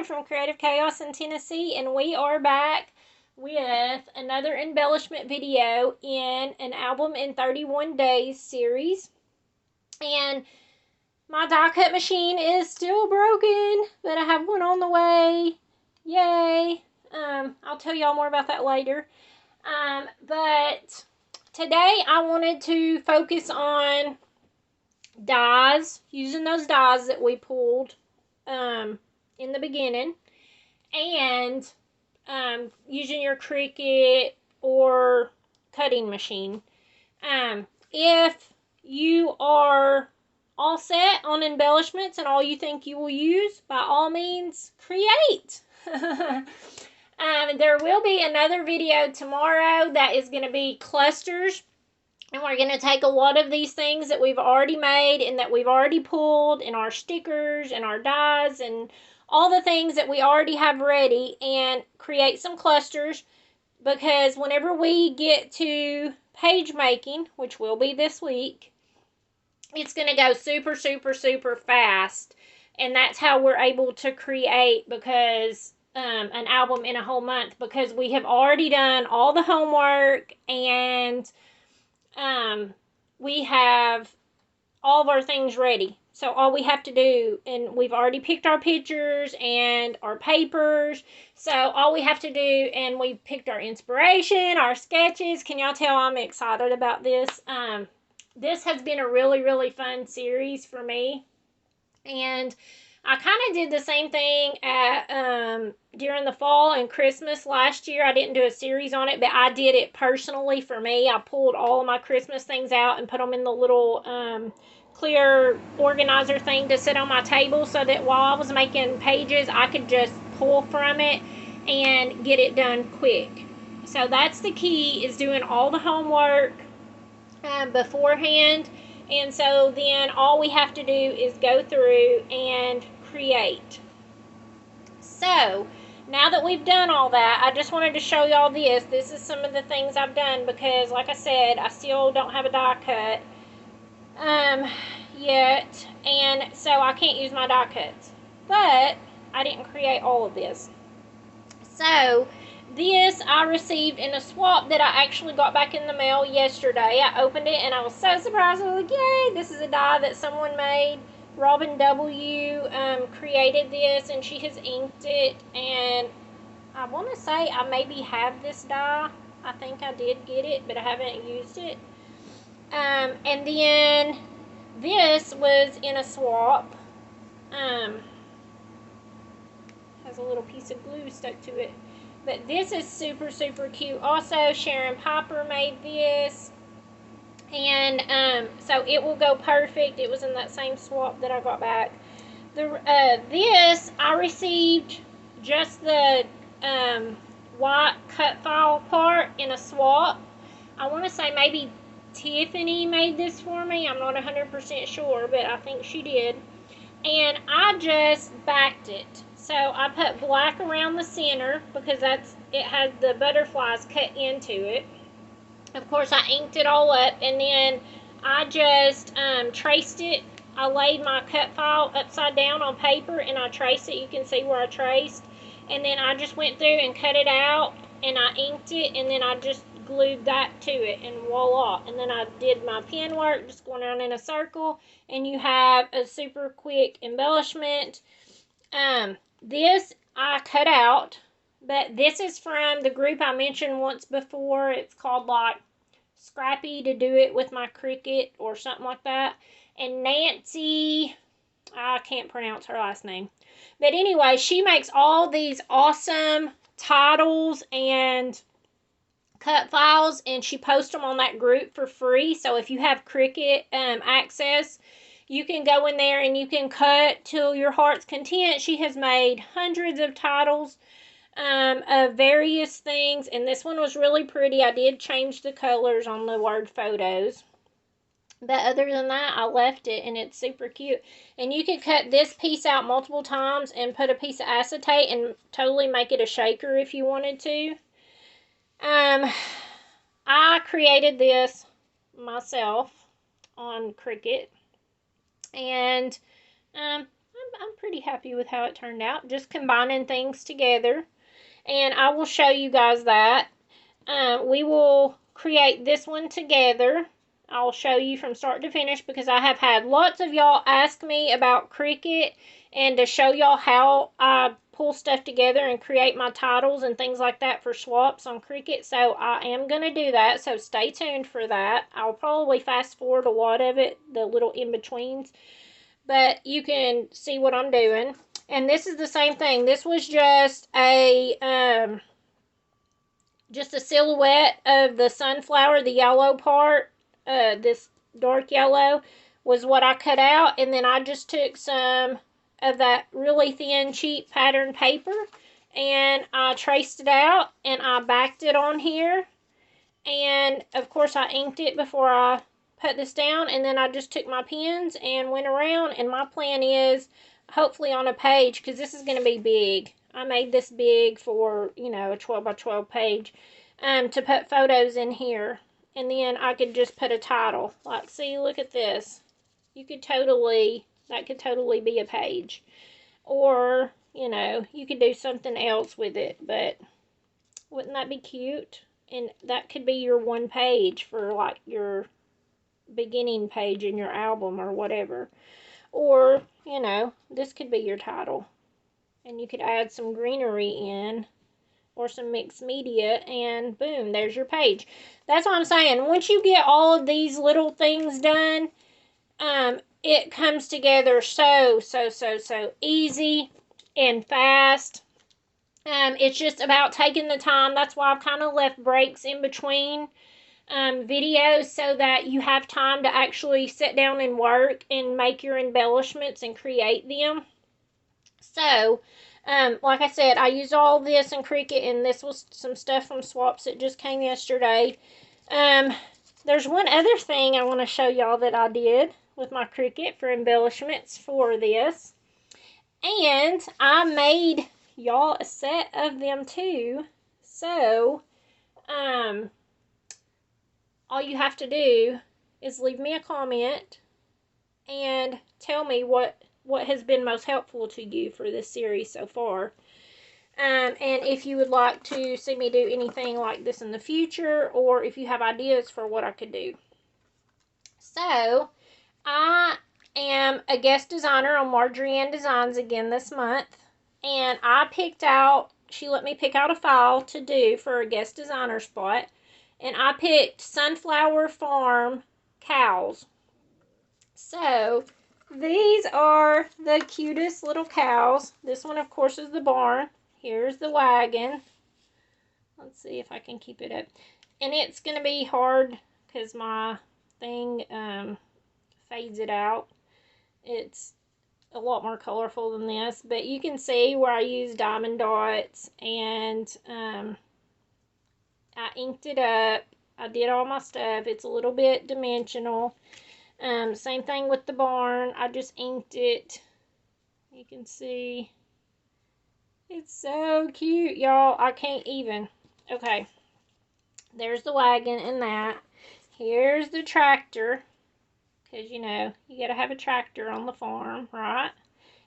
Ann from Creative Chaos in Tennessee, and we are back with another embellishment video in an album in 31 days series. And my die cut machine is still broken, but I have one on the way. Yay! I'll tell y'all more about that later. But today I wanted to focus on dies, using those dies that we pulled in the beginning, and using your Cricut or cutting machine. If you are all set on embellishments and all you think you will use, by all means, create. There will be another video tomorrow that is going to be clusters. And we're going to take a lot of these things that we've already made and that we've already pulled, and our stickers and our dies and all the things that we already have ready, and create some clusters, because whenever we get to page making, which will be this week, it's going to go super, super, super fast. And that's how we're able to create an album in a whole month, because we have already done all the homework, and we have all of our things ready. So all we have to do, and we've already picked our pictures and our papers. So all we have to do, and we've picked our inspiration, our sketches. Can y'all tell I'm excited about this? This has been a really, really fun series for me. And I kind of did the same thing at during the fall and Christmas last year. I didn't do a series on it, but I did it personally for me. I pulled all of my Christmas things out and put them in the little clear organizer thing to sit on my table, so that while I was making pages, I could just pull from it and get it done quick. So that's the key, is doing all the homework beforehand. And so then all we have to do is go through and create. So now that we've done all that, I just wanted to show y'all this. This is some of the things I've done, because like I said, I still don't have a die cut yet, and so I can't use my die cuts. But I didn't create all of this. So this I received in a swap that I actually got back in the mail yesterday. I opened it and I was so surprised. I was like, yay, this is a die that someone made. Robin W. created this, and she has inked it. And I want to say I maybe have this die. I think I did get it, but I haven't used it. And then this was in a swap. Has a little piece of glue stuck to it. But this is super, super cute. Also, Sharon Piper made this. And so it will go perfect. It was in that same swap that I got back. This, I received just the white cut file part in a swap. I want to say maybe Tiffany made this for me. I'm not 100% sure, but I think she did. And I just backed it. So I put black around the center, because it has the butterflies cut into it. Of course, I inked it all up, and then I just traced it. I laid my cut file upside down on paper, and I traced it. You can see where I traced. And then I just went through and cut it out, and I inked it, and then I just glued that to it, and voila. And then I did my pen work, just going around in a circle, and you have a super quick embellishment. This I cut out, but this is from the group I mentioned once before. It's called like Scrappy to Do It With My Cricut or something like that. And Nancy, I can't pronounce her last name. But anyway, she makes all these awesome titles and cut files, and she posts them on that group for free. So if you have Cricut access, you can go in there and you can cut till your heart's content. She has made hundreds of titles of various things, and this one was really pretty. I did change the colors on the word photos, but other than that, I left it, and it's super cute. And you could cut this piece out multiple times and put a piece of acetate and totally make it a shaker if you wanted to. I created this myself on Cricut. And I I'm pretty happy with how it turned out. Just combining things together. And I will show you guys that. We will create this one together. I'll show you from start to finish because I have had lots of y'all ask me about Cricut and to show y'all how I pull stuff together and create my titles and things like that for swaps on Cricut. So I am going to do that. So stay tuned for that. I'll probably fast forward a lot of it, the little in-betweens. But you can see what I'm doing. And this is the same thing. This was just a silhouette of the sunflower, the yellow part. This dark yellow was what I cut out, and then I just took some of that really thin, cheap pattern paper, and I traced it out, and I backed it on here, and of course I inked it before I put this down, and then I just took my pens and went around, and my plan is hopefully on a page, because this is going to be big. I made this big for, you know, a 12 by 12 page, to put photos in here. And then I could just put a title. Like, see, look at this. You could totally, that could totally be a page. Or, you know, you could do something else with it. But wouldn't that be cute? And that could be your one page for, like, your beginning page in your album or whatever. Or, you know, this could be your title. And you could add some greenery in or some mixed media, and boom, there's your page. That's what I'm saying. Once you get all of these little things done, it comes together so easy and fast. It's just about taking the time. That's why I've kind of left breaks in between videos so that you have time to actually sit down and work and make your embellishments and create them. So, like I said, I used all this in Cricut, and this was some stuff from swaps that just came yesterday. There's one other thing I want to show y'all that I did with my Cricut for embellishments for this. And I made y'all a set of them too. So, all you have to do is leave me a comment and tell me what has been most helpful to you for this series so far. And if you would like to see me do anything like this in the future, or if you have ideas for what I could do. So, I am a guest designer on Marjorie Ann Designs again this month. And I picked out, she let me pick out a file to do for a guest designer spot. And I picked Sunflower Farm cows. So, these are the cutest little cows. This one, of course, is the barn. Here's the wagon. Let's see if I can keep it up. And it's going to be hard because my thing fades it out. It's a lot more colorful than this. But you can see where I used diamond dots. And I inked it up. I did all my stuff. It's a little bit dimensional. Same thing with the barn. I just inked it. You can see. It's so cute, y'all. I can't even. Okay. There's the wagon and that. Here's the tractor. Because, you know, you got to have a tractor on the farm, right?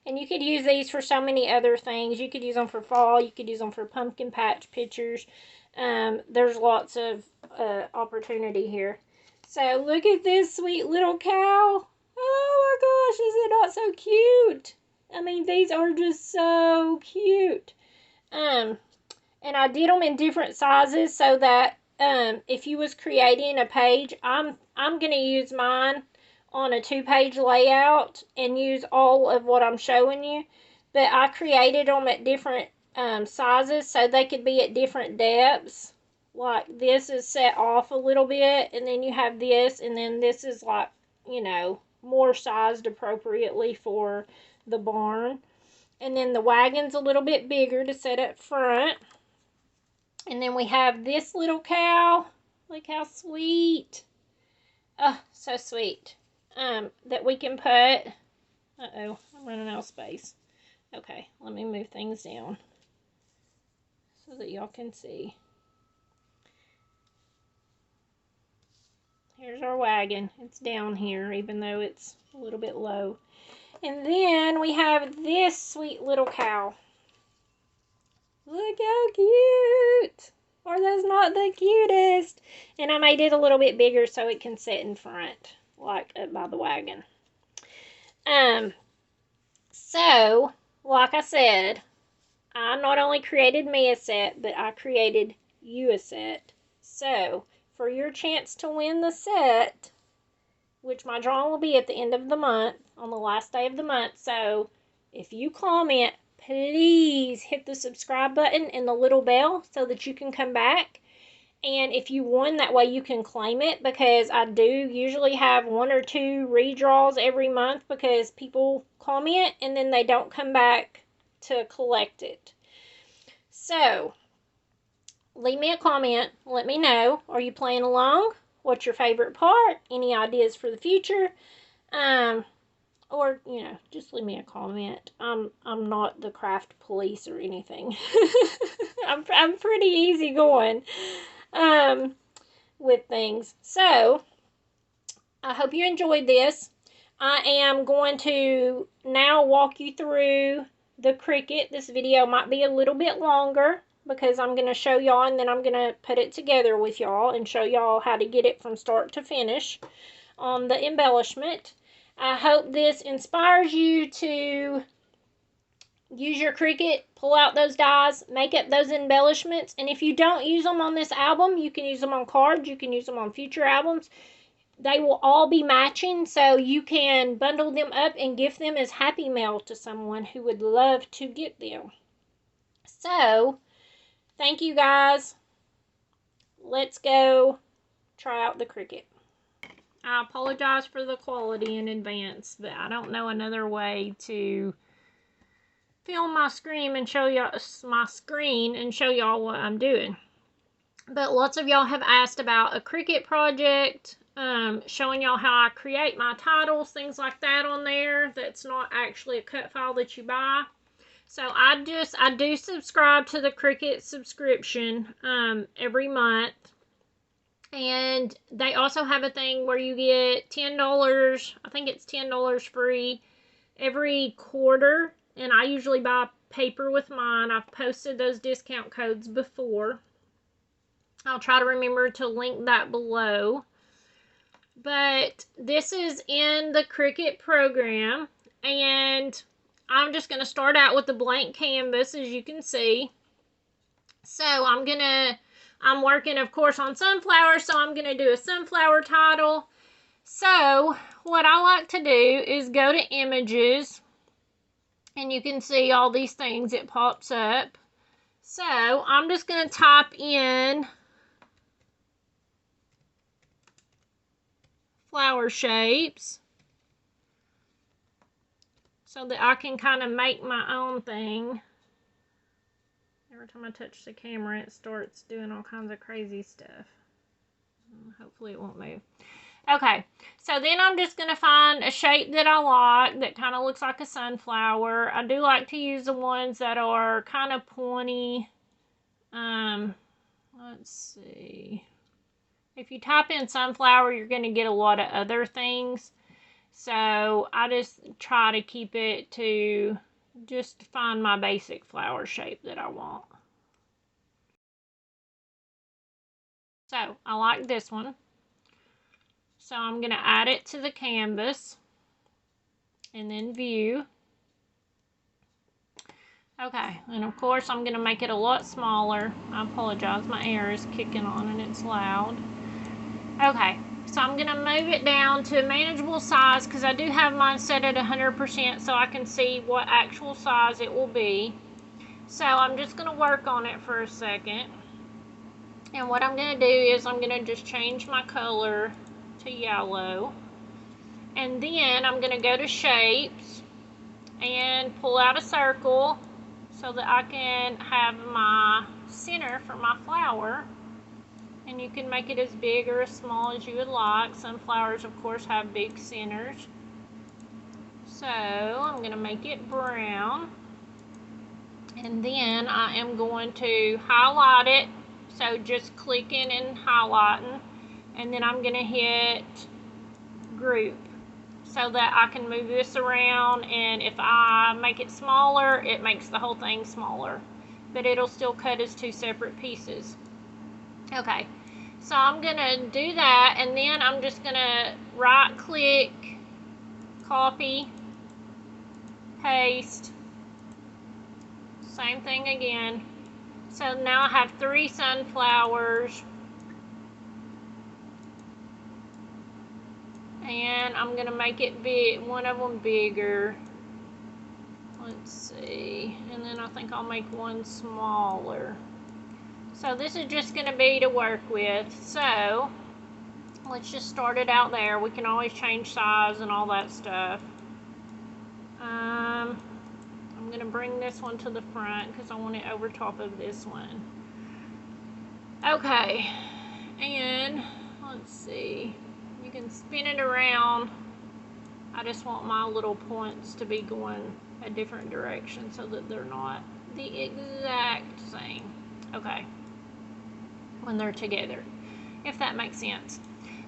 And you could use these for so many other things. You could use them for fall. You could use them for pumpkin patch pictures. There's lots of opportunity here. So, look at this sweet little cow. Oh my gosh, is it not so cute? I mean, these are just so cute. And I did them in different sizes so that if you was creating a page, I'm going to use mine on a 2-page layout and use all of what I'm showing you. But I created them at different sizes so they could be at different depths. Like, this is set off a little bit, and then you have this, and then this is like, you know, more sized appropriately for the barn. And then the wagon's a little bit bigger to set up front. And then we have this little cow. Look how sweet. Oh, so sweet. That we can put. Uh-oh, I'm running out of space. Okay, let me move things down so that y'all can see. Here's our wagon. It's down here, even though it's a little bit low. And then we have this sweet little cow. Look how cute! Or that's not the cutest. And I made it a little bit bigger so it can sit in front, like up by the wagon. So, like I said, I not only created me a set, but I created you a set. So, for your chance to win the set, which my drawing will be at the end of the month, on the last day of the month. So, if you comment, please hit the subscribe button and the little bell so that you can come back. And if you won, that way you can claim it, because I do usually have 1 or 2 redraws every month because people comment and then they don't come back to collect it. So, leave me a comment. Let me know. Are you playing along? What's your favorite part? Any ideas for the future? Or, you know, just leave me a comment. I'm not the craft police or anything. I'm pretty easygoing with things. So, I hope you enjoyed this. I am going to now walk you through the Cricut. This video might be a little bit longer because I'm going to show y'all and then I'm going to put it together with y'all and show y'all how to get it from start to finish on the embellishment. I hope this inspires you to use your Cricut, pull out those dies, make up those embellishments. And if you don't use them on this album, you can use them on cards, you can use them on future albums. They will all be matching, so you can bundle them up and gift them as happy mail to someone who would love to get them. So, thank you guys. Let's go try out the Cricut. I apologize for the quality in advance, but I don't know another way to film my screen and show y'all what I'm doing. But lots of y'all have asked about a Cricut project, showing y'all how I create my titles, things like that on there. That's not actually a cut file that you buy. So I do subscribe to the Cricut subscription every month. And they also have a thing where you get $10, I think it's $10 free every quarter. And I usually buy paper with mine. I've posted those discount codes before. I'll try to remember to link that below. But this is in the Cricut program. And I'm just going to start out with a blank canvas, as you can see. So I'm working, of course, on sunflowers, so I'm going to do a sunflower title. So, what I like to do is go to images, and you can see all these things, it pops up. So, I'm just going to type in flower shapes so that I can kind of make my own thing. Every time I touch the camera, it starts doing all kinds of crazy stuff. Hopefully it won't move. Okay, so then I'm just going to find a shape that I like that kind of looks like a sunflower. I do like to use the ones that are kind of pointy. Let's see. If you type in sunflower, you're going to get a lot of other things. So I just try to keep it to just find my basic flower shape that I want. So I like this one. So I'm going to add it to the canvas and then view. Okay, and of course I'm going to make it a lot smaller. I apologize, my air is kicking on and it's loud. Okay, so I'm going to move it down to a manageable size because I do have mine set at 100% so I can see what actual size it will be. So I'm just going to work on it for a second. And what I'm going to do is I'm going to just change my color to yellow. And then I'm going to go to shapes and pull out a circle so that I can have my center for my flower. And you can make it as big or as small as you would like. Sunflowers, of course, have big centers. So I'm going to make it brown. And then I am going to highlight it. So just clicking and highlighting. And then I'm going to hit group. so that I can move this around, and if I make it smaller, it makes the whole thing smaller, but it'll still cut as 2 separate pieces. Okay, so I'm gonna do that, and then I'm just gonna right click, copy, paste, same thing again. So now I have 3 sunflowers, and I'm gonna make it big, one of them bigger. Let's see, and then I think I'll make one smaller. So this is just gonna be to work with. So let's just start it out there. We can always change size and all that stuff. I'm gonna bring this one to the front because I want it over top of this one. Okay, and let's see, you can spin it around. I just want my little points to be going a different direction so that they're not the exact same. Okay, when they're together, if that makes sense.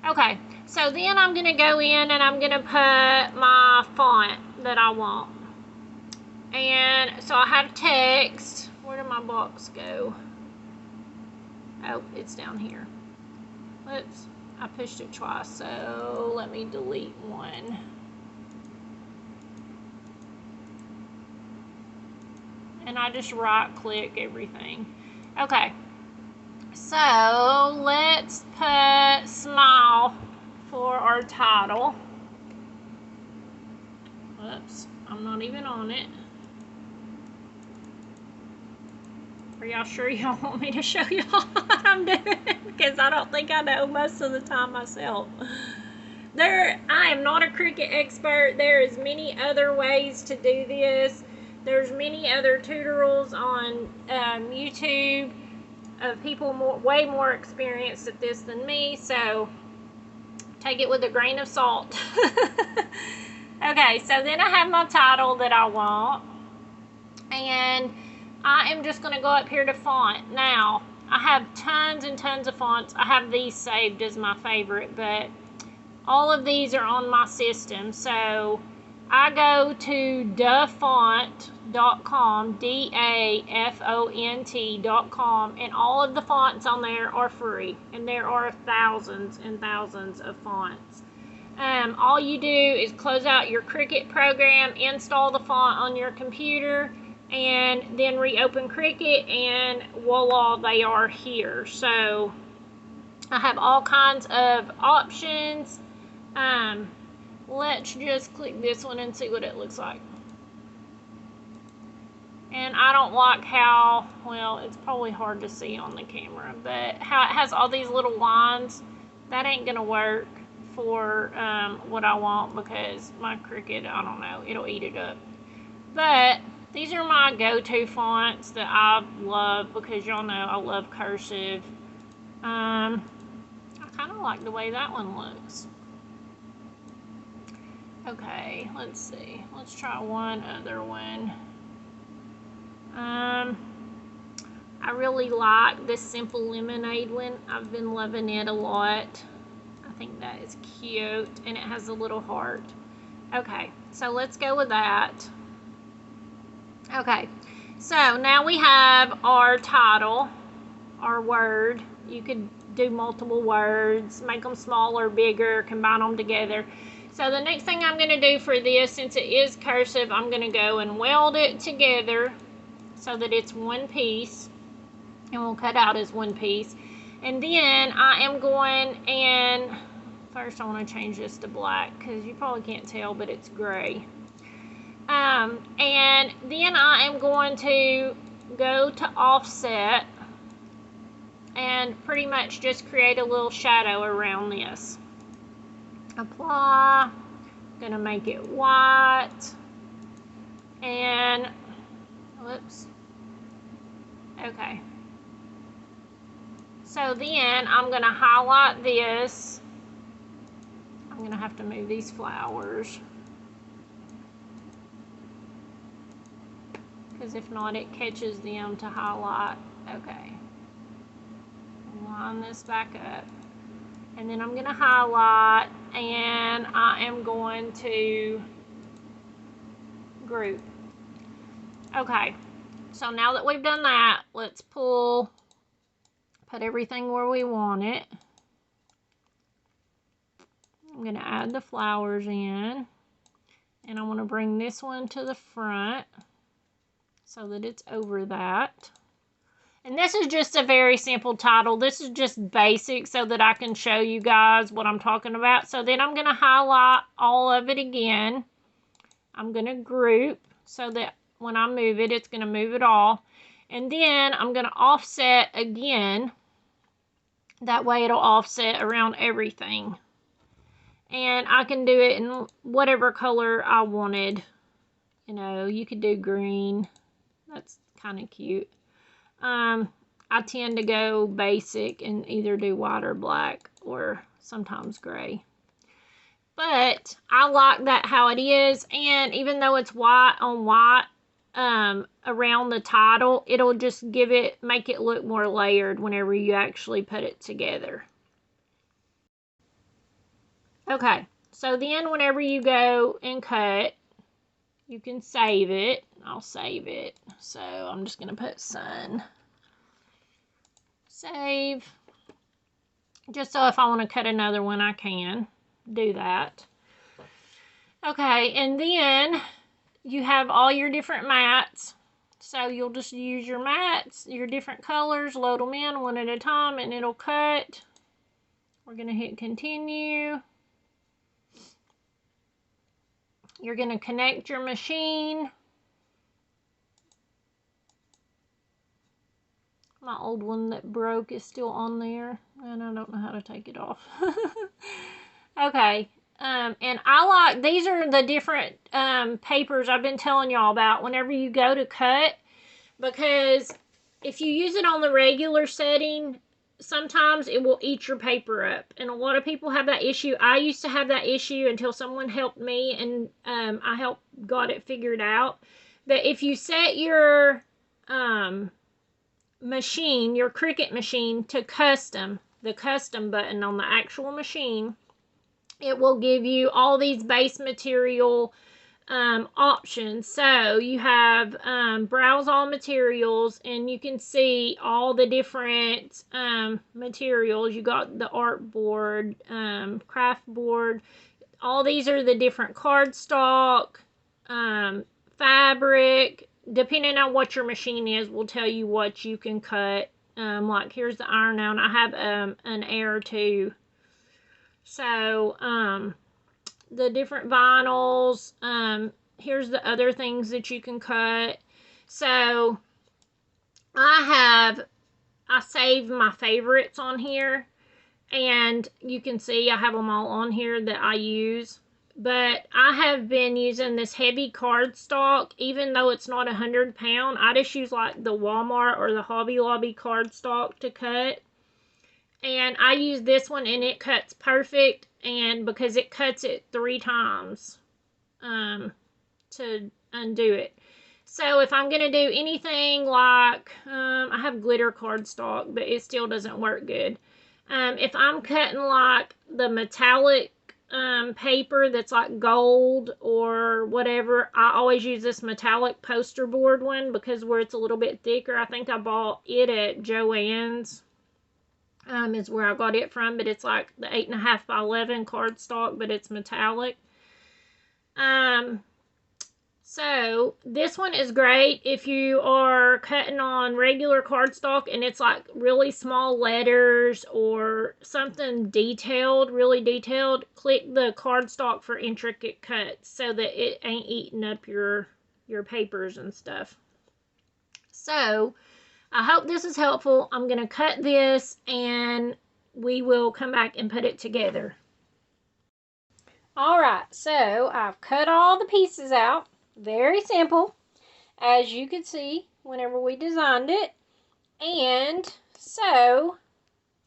Okay, so then I'm gonna go in and I'm gonna put my font that I want. And so I have text. Where did my box go? Oh, it's down here. Whoops, I pushed it twice, so let me delete one. And I just right click everything. Okay, so let's put smile for our title. Whoops, I'm not even on it. Are y'all sure y'all want me to show y'all what I'm doing? Because I don't think I know most of the time myself. I am not a Cricut expert. There is many other ways to do this. There's many other tutorials on YouTube of people way more experienced at this than me, so take it with a grain of salt. Okay, so then I have my title that I want, and I am just going to go up here to font. Now, I have tons and tons of fonts. I have these saved as my favorite, but all of these are on my system. So I go to dafont.com, dafont.com, and all of the fonts on there are free. And there are thousands and thousands of fonts. All you do is close out your Cricut program, install the font on your computer, and then reopen Cricut, and voila, they are here. So I have all kinds of options. Let's just click this one and see what it looks like. And I don't like how, well, it's probably hard to see on the camera, but how it has all these little lines. That ain't gonna work for what I want, because my Cricut, I don't know, it'll eat it up. But these are my go-to fonts that I love, because y'all know I love cursive. I kind of like the way that one looks. Okay, let's see. Let's try one other one. I really like this Simple Lemonade one. I've been loving it a lot. I think that is cute, and it has a little heart. Okay, so let's go with that. Okay, so now we have our title, our word. You could do multiple words, make them smaller, bigger, combine them together. So the next thing I'm going to do for this, since it is cursive, I'm going to go and weld it together so that it's one piece, and we'll cut out as one piece. And then I am going, and first I want to change this to black because you probably can't tell, but it's gray. And then I am going to go to offset and pretty much just create a little shadow around this. Apply, gonna make it white, and whoops, okay. So then I'm gonna highlight this. I'm gonna have to move these flowers, because if not, it catches them to highlight. Okay, line this back up. And then I'm going to highlight, and I am going to group. Okay, so now that we've done that, let's put everything where we want it. I'm going to add the flowers in, and I want to bring this one to the front so that it's over that. And this is just a very simple title. This is just basic so that I can show you guys what I'm talking about. So then I'm going to highlight all of it again. I'm going to group so that when I move it, it's going to move it all. And then I'm going to offset again. That way it'll offset around everything. And I can do it in whatever color I wanted. You know, you could do green. That's kind of cute. I tend to go basic and either do white or black or sometimes gray. But I like that how it is. And even though it's white on white around the title, it'll just make it look more layered whenever you actually put it together. Okay, so then whenever you go and cut, you can save it. I'll save it. So I'm just going to put sun. Save. Just so if I want to cut another one, I can do that. Okay, and then you have all your different mats. So you'll just use your mats, your different colors, load them in one at a time, and it'll cut. We're going to hit continue. You're going to connect your machine. My old one that broke is still on there, and I don't know how to take it off. Okay, and I like, these are the different papers I've been telling y'all about whenever you go to cut, because if you use it on the regular setting, sometimes it will eat your paper up, and a lot of people have that issue. I used to have that issue until someone helped me, and I got it figured out. But if you set your machine, your Cricut machine, to custom, the custom button on the actual machine, it will give you all these base material options. So you have browse all materials, and you can see all the different materials. You got the art board, craft board. All these are the different cardstock, fabric. Depending on what your machine is, will tell you what you can cut. Like here's the iron out. I have an Air too. So the different vinyls. Here's the other things that you can cut. So I saved my favorites on here, and you can see I have them all on here that I use. But I have been using this heavy cardstock, even though it's not 100 pound. I just use like the Walmart or the Hobby Lobby cardstock to cut. And I use this one, and it cuts perfect. And because it cuts it 3 times to undo it. So if I'm going to do anything like, I have glitter cardstock, but it still doesn't work good. If I'm cutting like the metallic paper that's like gold or whatever, I always use this metallic poster board one, because where it's a little bit thicker. I think I bought it at Joann's, is where I got it from, but it's like the 8.5 by 11 cardstock, but it's metallic. So this one is great if you are cutting on regular cardstock and it's like really small letters or something detailed, really detailed. Click the cardstock for intricate cuts so that it ain't eating up your papers and stuff. So I hope this is helpful. I'm going to cut this and we will come back and put it together. Alright, so I've cut all the pieces out. Very simple, as you could see whenever we designed it. And so,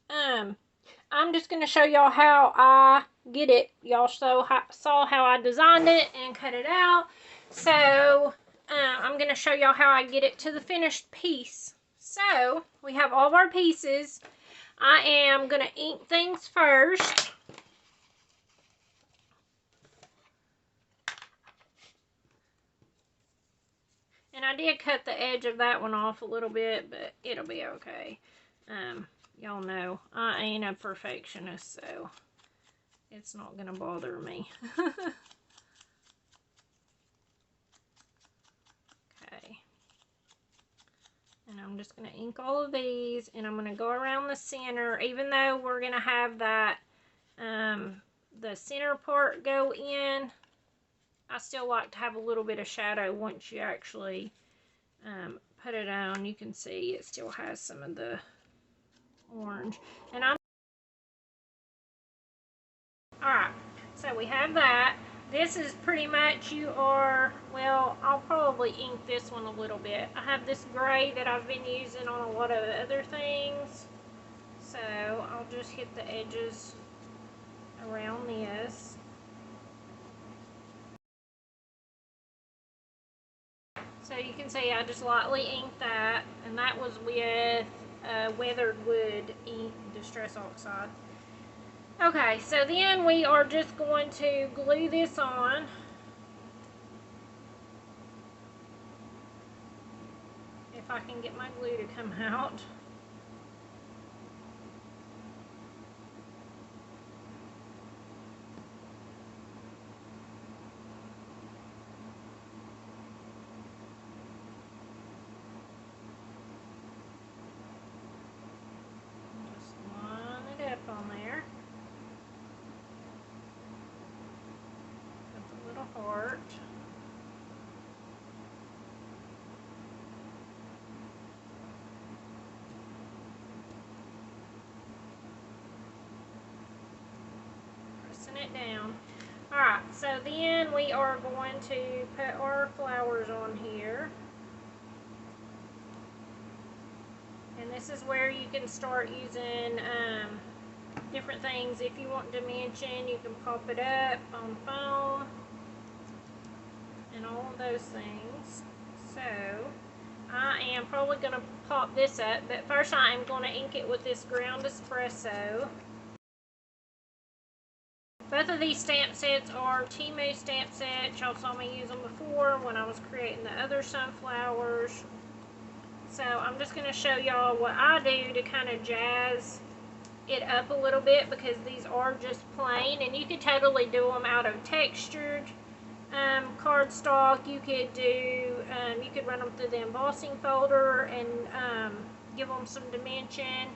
I'm just going to show y'all how I get it. Y'all saw how I designed it and cut it out. So, I'm going to show y'all how I get it to the finished piece. So, we have all of our pieces. I am going to ink things first. And I did cut the edge of that one off a little bit, but it'll be okay. Y'all know I ain't a perfectionist, so it's not going to bother me. Okay. And I'm just going to ink all of these, and I'm going to go around the center, even though we're going to have that, the center part go in. I still like to have a little bit of shadow once you actually put it on. You can see it still has some of the orange. And alright, so we have that. This is pretty much well, I'll probably ink this one a little bit. I have this gray that I've been using on a lot of other things. So I'll just hit the edges around this. So you can see I just lightly inked that, and that was with weathered wood ink, Distress Oxide. Okay, so then we are just going to glue this on. If I can get my glue to come out. Just line it up on there. With a little heart. Pressing it down. Alright, so then we are going to put our flowers on here. And this is where you can start using different things. If you want dimension, you can pop it up on foam and all of those things. So I am probably going to pop this up, but first I am going to ink it with this ground espresso. Both of these stamp sets are Timu stamp sets. Y'all saw me use them before when I was creating the other sunflowers. So I'm just going to show y'all what I do to kind of jazz it up a little bit, because these are just plain, and you could totally do them out of textured cardstock. You could do, you could run them through the embossing folder and give them some dimension.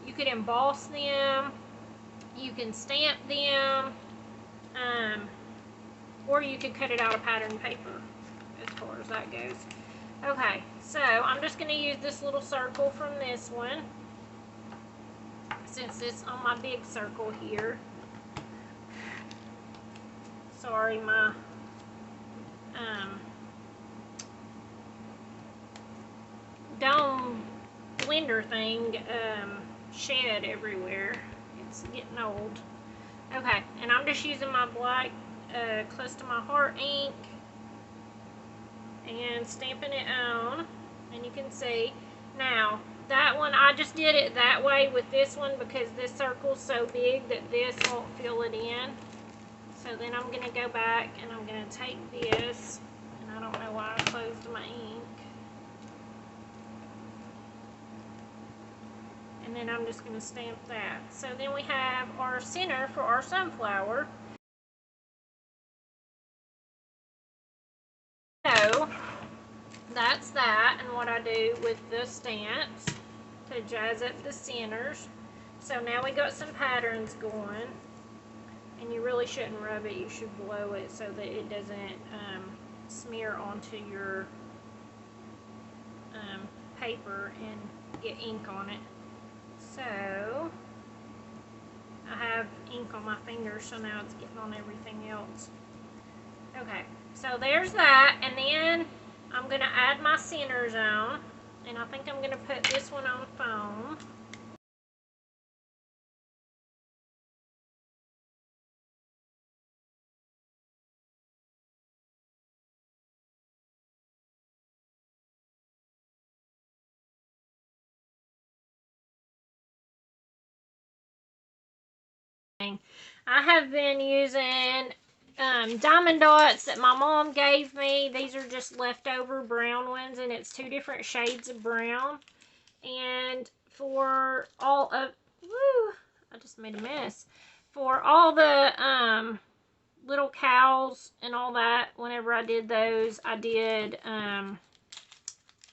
You could emboss them. You can stamp them, or you could cut it out of pattern paper, as far as that goes. Okay, so I'm just going to use this little circle from this one, since it's on my big circle here. Sorry, my dome blender thing shed everywhere. It's getting old. Okay, and I'm just using my black close to my heart ink and stamping it on, and you can see now that one I just did it that way with this one because this circle's so big that this won't fill it in. So then I'm going to go back and I'm going to take this, and I don't know why I closed my ink, and then I'm just going to stamp that. So then we have our center for our sunflower. So that's that, and what I do with the stamps to jazz up the centers. So now we got some patterns going, and you really shouldn't rub it, you should blow it so that it doesn't smear onto your paper and get ink on it. So I have ink on my fingers, so now it's getting on everything else. Okay, so there's that, and then I'm going to add my centers on, and I think I'm going to put this one on foam. thing. I have been using diamond dots that my mom gave me. These are just leftover brown ones, and it's 2 different shades of brown. And for all of, woo, I just made a mess. For all the little cows and all that, whenever I did those, I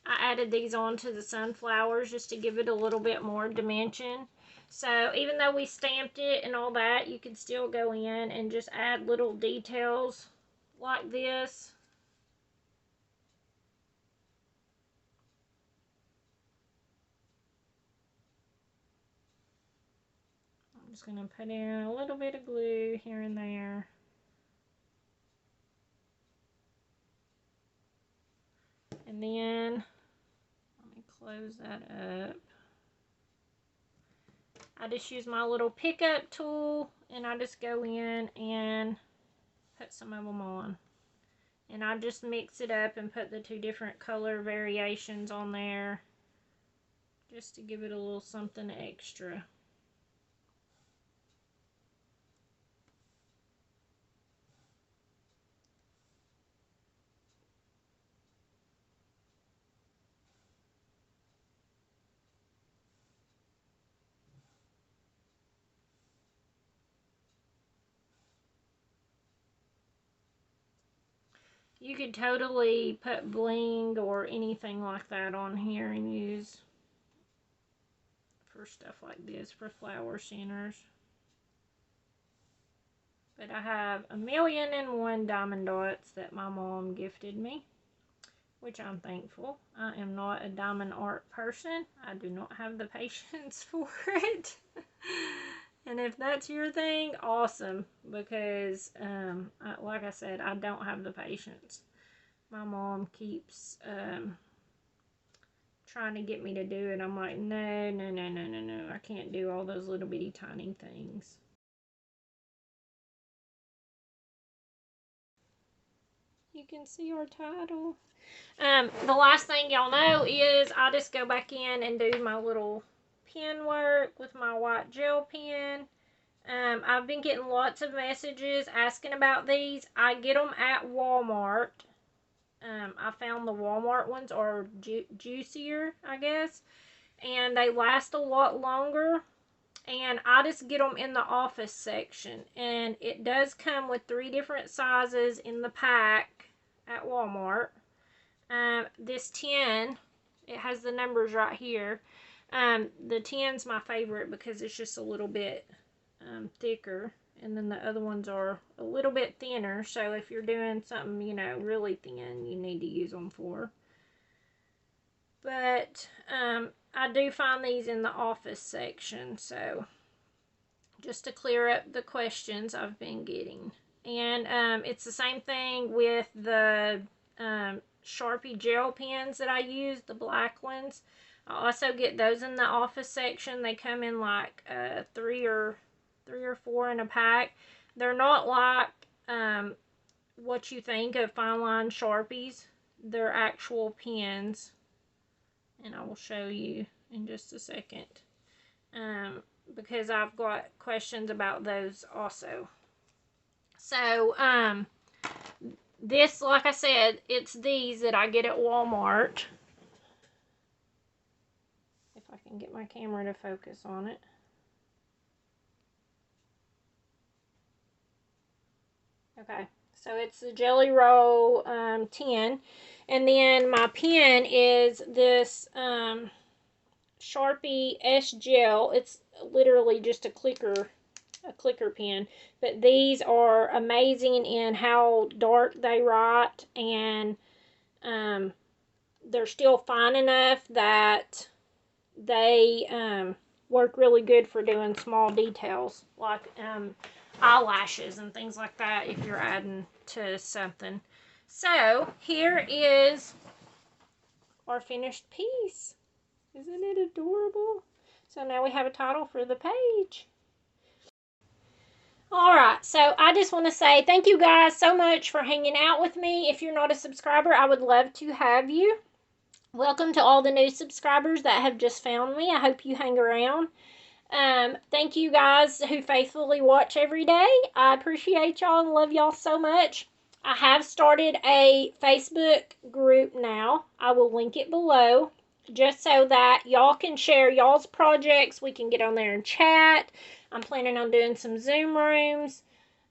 added these onto the sunflowers just to give it a little bit more dimension. So even though we stamped it and all that, you can still go in and just add little details like this. I'm just going to put in a little bit of glue here and there. And then, let me close that up. I just use my little pickup tool, and I just go in and put some of them on. And I just mix it up and put the 2 different color variations on there, just to give it a little something extra. You could totally put bling or anything like that on here and use for stuff like this, for flower centers. But I have 1,000,001 diamond dots that my mom gifted me, which I'm thankful. I am not a diamond art person. I do not have the patience for it. And if that's your thing, awesome, because like I said, I don't have the patience. My mom keeps trying to get me to do it. I'm like, no, no, no, no, no, no. I can't do all those little bitty tiny things. You can see our title. The last thing y'all know is I just go back in and do my little pen work with my white gel pen. I've been getting lots of messages asking about these. I get them at Walmart. I found the Walmart ones are juicier, I guess. And they last a lot longer. And I just get them in the office section. And it does come with 3 different sizes in the pack at Walmart. This 10, it has the numbers right here. The 10's my favorite because it's just a little bit thicker, and then the other ones are a little bit thinner, so if you're doing something, you know, really thin, you need to use them for. But I do find these in the office section, so just to clear up the questions I've been getting. And it's the same thing with the Sharpie gel pens that I use, the black ones. I also get those in the office section. They come in like 3 or 4 in a pack. They're not like what you think of fine line Sharpies. They're actual pens, and I will show you in just a second, because I've got questions about those also. So this, like I said, it's these that I get at Walmart. If I can get my camera to focus on it. Okay, so it's the Jelly Roll 10. And then my pen is this Sharpie S Gel. It's literally just a clicker pen. But these are amazing in how dark they write. And they're still fine enough that they work really good for doing small details. Like eyelashes and things like that if you're adding to something. So here is our finished piece. Isn't it adorable? So now we have a title for the page. Alright, so I just want to say thank you guys so much for hanging out with me. If you're not a subscriber, I would love to have you. Welcome to all the new subscribers that have just found me. I hope you hang around. Thank you guys who faithfully watch every day. I appreciate y'all and love y'all so much. I have started a Facebook group now. I will link it below just so that y'all can share y'all's projects. We can get on there and chat. I'm planning on doing some Zoom rooms.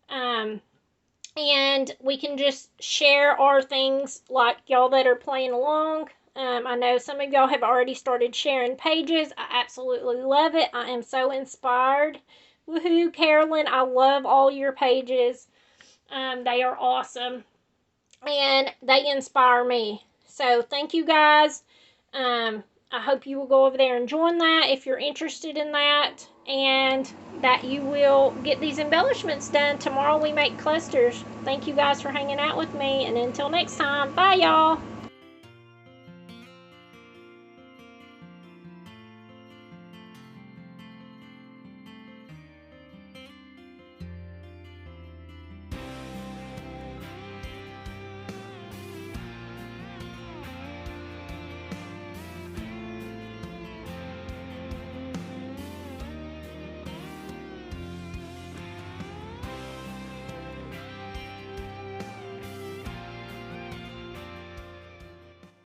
And we can just share our things like y'all that are playing along. I know some of y'all have already started sharing pages. I absolutely love it. I am so inspired. Woohoo, Carolyn. I love all your pages. They are awesome. And they inspire me. So thank you guys. I hope you will go over there and join that if you're interested in that. And that you will get these embellishments done. Tomorrow we make clusters. Thank you guys for hanging out with me. And until next time, bye y'all.